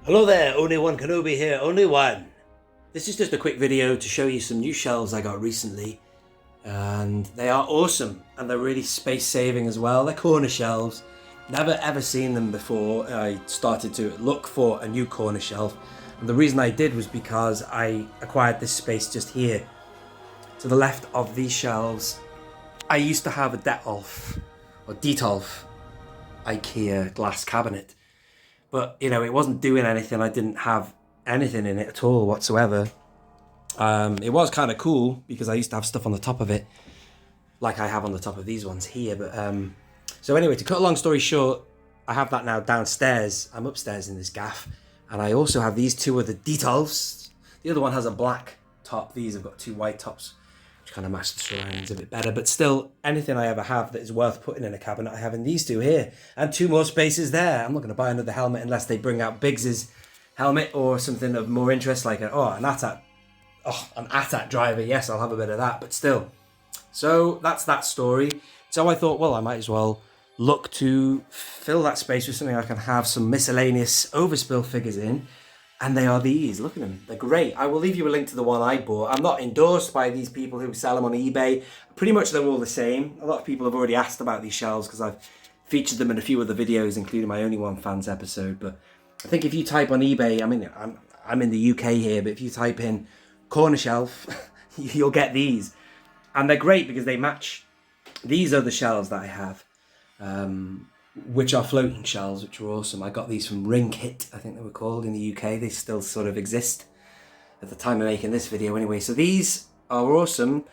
Hello there, only one Kenobi here, only one. This is just a quick video to show you some new shelves I got recently, and they are awesome and they're really space saving as well. They're corner shelves. Never ever seen them before. I started to look for a new corner shelf, and the reason I did was because I acquired this space just here. To the left of these shelves, I used to have a Detolf IKEA glass cabinet. But, you know, it wasn't doing anything. I didn't have anything in it at all whatsoever. It was kind of cool because I used to have stuff on the top of it, like I have on the top of these ones here. But so anyway, to cut a long story short, I have that now downstairs. I'm upstairs in this gaff. And I also have these two other Detolfs. The other one has a black top. These have got two white tops, which kind of match the surroundings a bit better. But still, anything I ever have that is worth putting in a cabinet, I have in these two here. And two more spaces there. I'm not going to buy another helmet unless they bring out Biggs's helmet or something of more interest, like an ATAT driver. Yes, I'll have a bit of that, but still. So that's that story. So I thought, well, I might as well look to fill that space with something I can have some miscellaneous overspill figures in. And they are these. Look at them. They're great. I will leave you a link to the one I bought. I'm not endorsed by these people who sell them on eBay. Pretty much they're all the same. A lot of people have already asked about these shelves because I've featured them in a few other videos, including my Only One Fans episode. But I think if you type on eBay, I mean, I'm in the UK here, but if you type in corner shelf, you'll get these. And they're great because they match these other shelves that I have. Which are floating shelves, which are awesome. I got these from Ring Hit, I think they were called in the UK. They still sort of exist at the time of making this video anyway. So these are awesome.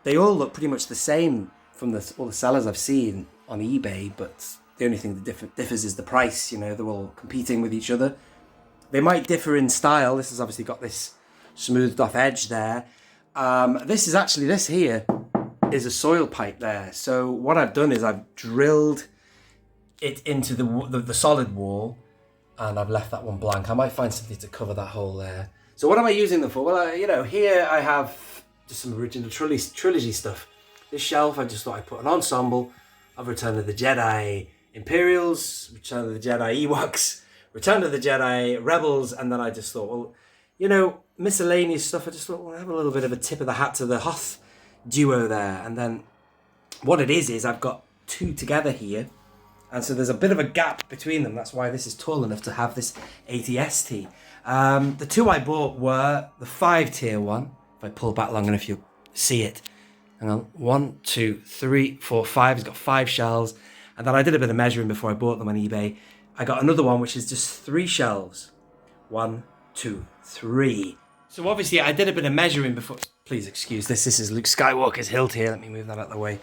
They all look pretty much the same from all the sellers I've seen on eBay, but the only thing that differs is the price. You know, they're all competing with each other. They might differ in style. This has obviously got this smoothed off edge there. This here is a soil pipe there. So what I've done is I've drilled it into the solid wall, and I've left that one blank. I might find something to cover that hole there. So what am I using them for? Well, here I have just some original trilogy stuff. This shelf, I just thought I'd put an ensemble of Return of the Jedi Imperials, Return of the Jedi Ewoks, Return of the Jedi Rebels, and then I just thought, well, miscellaneous stuff. I just thought, well, I have a little bit of a tip of the hat to the Hoth duo there. And then what it is I've got two together here. And so there's a bit of a gap between them. That's why this is tall enough to have this ATST. The two I bought were the 5-tier one. If I pull back long enough, you'll see it. Hang on. 1, 2, 3, 4, 5. It's got 5 shelves. And then I did a bit of measuring before I bought them on eBay. I got another one, which is just 3 shelves. 1, 2, 3. So obviously I did a bit of measuring before. Please excuse this. This is Luke Skywalker's hilt here. Let me move that out of the way.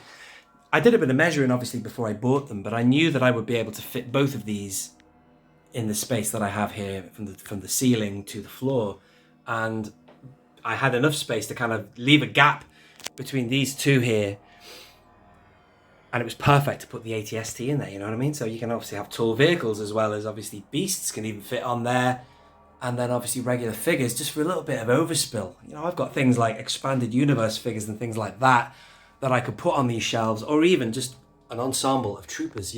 I did a bit of measuring, obviously, before I bought them, but I knew that I would be able to fit both of these in the space that I have here from the ceiling to the floor. And I had enough space to kind of leave a gap between these two here. And it was perfect to put the ATST in there, you know what I mean? So you can obviously have tall vehicles as well as obviously beasts can even fit on there. And then obviously regular figures just for a little bit of overspill. I've got things like expanded universe figures and things like that I could put on these shelves, or even just an ensemble of troopers,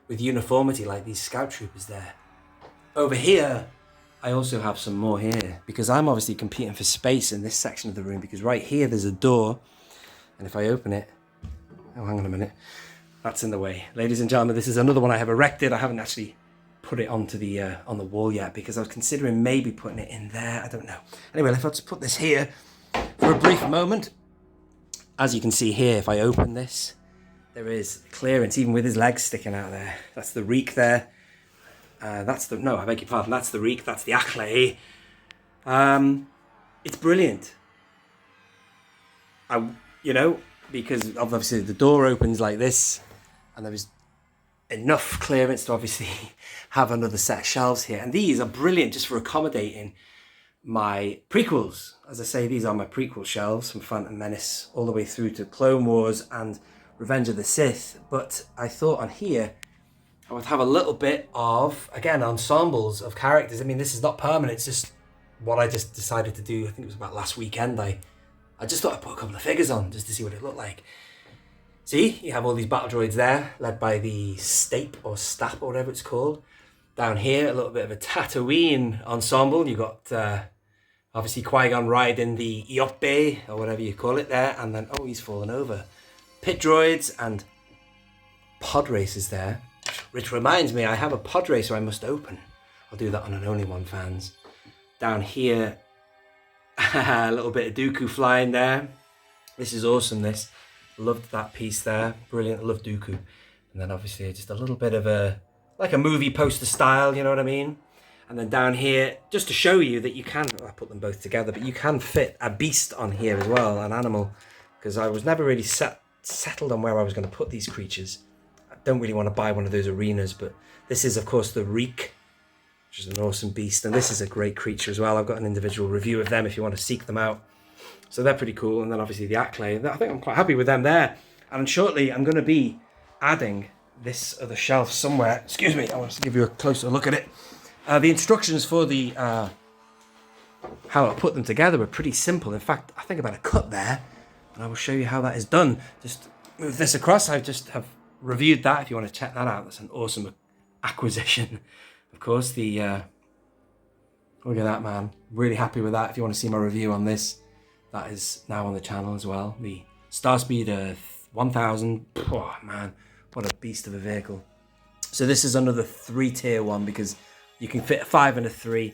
with uniformity like these scout troopers there. Over here, I also have some more here because I'm obviously competing for space in this section of the room because right here there's a door, and if I open it, oh, hang on a minute, that's in the way. Ladies and gentlemen, this is another one I have erected. I haven't actually put it onto the on the wall yet because I was considering maybe putting it in there. I don't know. Anyway, if I just put this here for a brief moment. As you can see here, if I open this, there is clearance, even with his legs sticking out there. That's the reek there. I beg your pardon, that's the reek, that's the aclay. It's brilliant. Because obviously the door opens like this, and there is enough clearance to obviously have another set of shelves here. And these are brilliant just for accommodating my prequels. As I say, these are my prequel shelves from Phantom Menace all the way through to Clone Wars and Revenge of the Sith. But I thought on here I would have a little bit of, again, ensembles of characters. I mean, this is not permanent. It's just what I just decided to do. I think it was about last weekend. I just thought I'd put a couple of figures on just to see what it looked like. See, you have all these battle droids there, led by the Stape or Stap or whatever it's called. Down here, a little bit of a Tatooine ensemble. You've got obviously Qui-Gon riding the O.O.K, or whatever you call it there. And then, oh, he's fallen over. Pit droids and pod racers there. Which reminds me, I have a pod racer I must open. I'll do that on an Only One Fans. Down here, a little bit of Dooku flying there. This is awesome, this. Loved that piece there. Brilliant, love Dooku. And then obviously just a little bit of like a movie poster style, you know what I mean? And then down here, just to show you that you can, I put them both together, but you can fit a beast on here as well, an animal. Because I was never really settled on where I was going to put these creatures. I don't really want to buy one of those arenas, but this is, of course, the Reek, which is an awesome beast. And this is a great creature as well. I've got an individual review of them if you want to seek them out. So they're pretty cool. And then obviously the Acklay. I think I'm quite happy with them there. And shortly I'm going to be adding this other shelf somewhere. Excuse me, I want to give you a closer look at it. The instructions for the how I put them together are pretty simple. In fact, I think about a cut there. And I will show you how that is done. Just move this across. I just have reviewed that if you want to check that out. That's an awesome acquisition. Of course, the look at that, man. Really happy with that. If you want to see my review on this, that is now on the channel as well. The Starspeed 1000. Oh man, what a beast of a vehicle. So this is another 3-tier one because you can fit a 5 and a 3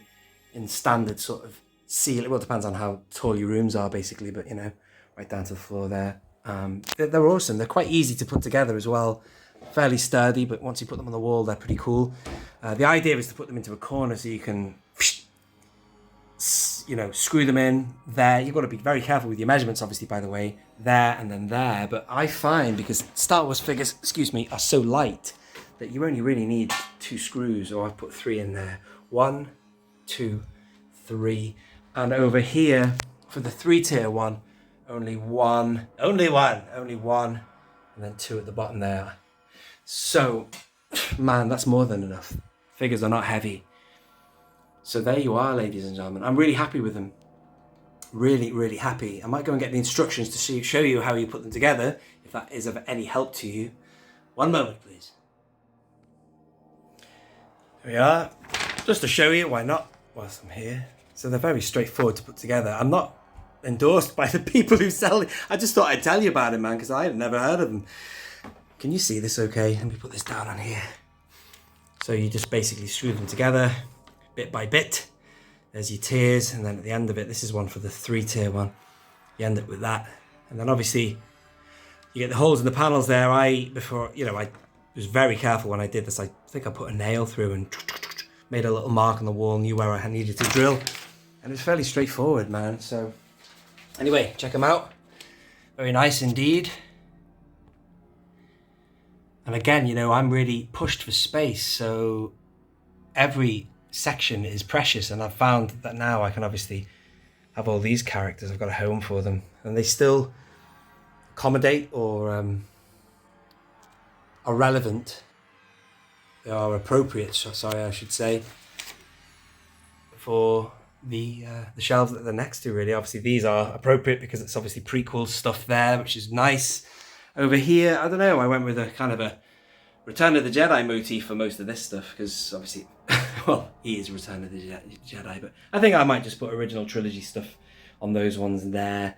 in standard sort of ceiling. Well, it depends on how tall your rooms are basically, but you know, right down to the floor there. They're awesome. They're quite easy to put together as well. Fairly sturdy, but once you put them on the wall, they're pretty cool. The idea is to put them into a corner so you can, you know, screw them in there. You've got to be very careful with your measurements, obviously, by the way, there and then there. But I find, because Star Wars figures, excuse me, are so light that you only really need 2 screws, or I've put 3 in there. 1, 2, 3. And over here, for the 3-tier one, only one, and then 2 at the bottom there. So, man, that's more than enough. Figures are not heavy. So there you are, ladies and gentlemen. I'm really happy with them. Really, really happy. I might go and get the instructions to show you how you put them together, if that is of any help to you. One moment, please. There we are. Just to show you, why not, whilst I'm here. So they're very straightforward to put together. I'm not endorsed by the people who sell it. I just thought I'd tell you about it, man, because I had never heard of them. Can you see this okay? Let me put this down on here. So you just basically screw them together bit by bit. There's your tiers, and then at the end of it, this is one for the 3-tier one. You end up with that. And then obviously you get the holes in the panels there. I was very careful when I did this. I think I put a nail through and made a little mark on the wall, knew where I needed to drill. And it's fairly straightforward, man. So anyway, check them out. Very nice indeed. And again, you know, I'm really pushed for space, so every section is precious, and I've found that now I can obviously have all these characters. I've got a home for them, and they still accommodate or are relevant. They are appropriate, sorry, I should say, for the shelves that they're next to, really. Obviously, these are appropriate because it's obviously prequel stuff there, which is nice. Over here, I don't know, I went with a kind of a Return of the Jedi motif for most of this stuff, because obviously, well, he is Return of the Jedi, but I think I might just put original trilogy stuff on those ones there.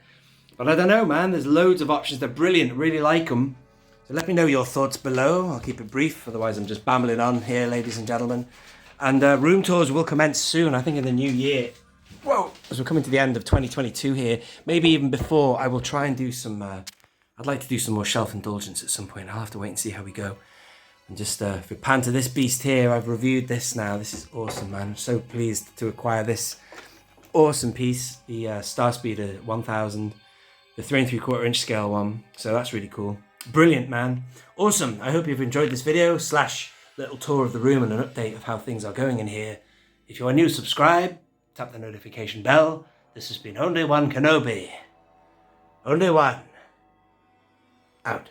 But I don't know, man, there's loads of options. They're brilliant, really like them. So let me know your thoughts below. I'll keep it brief, otherwise I'm just babbling on here, ladies and gentlemen. And room tours will commence soon, I think in the new year. Whoa! As we're coming to the end of 2022 here, maybe even before, I will try and do some, I'd like to do some more shelf indulgence at some point. I'll have to wait and see how we go. And just, if we pan to this beast here, I've reviewed this now. This is awesome, man. I'm so pleased to acquire this awesome piece, the Starspeed 1000, the 3 3/4 inch scale one. So that's really cool. Brilliant, man. Awesome. I hope you've enjoyed this video / little tour of the room and an update of how things are going in here. If you are new, subscribe, tap the notification bell. This has been Only One Kenobi. Only One. Out.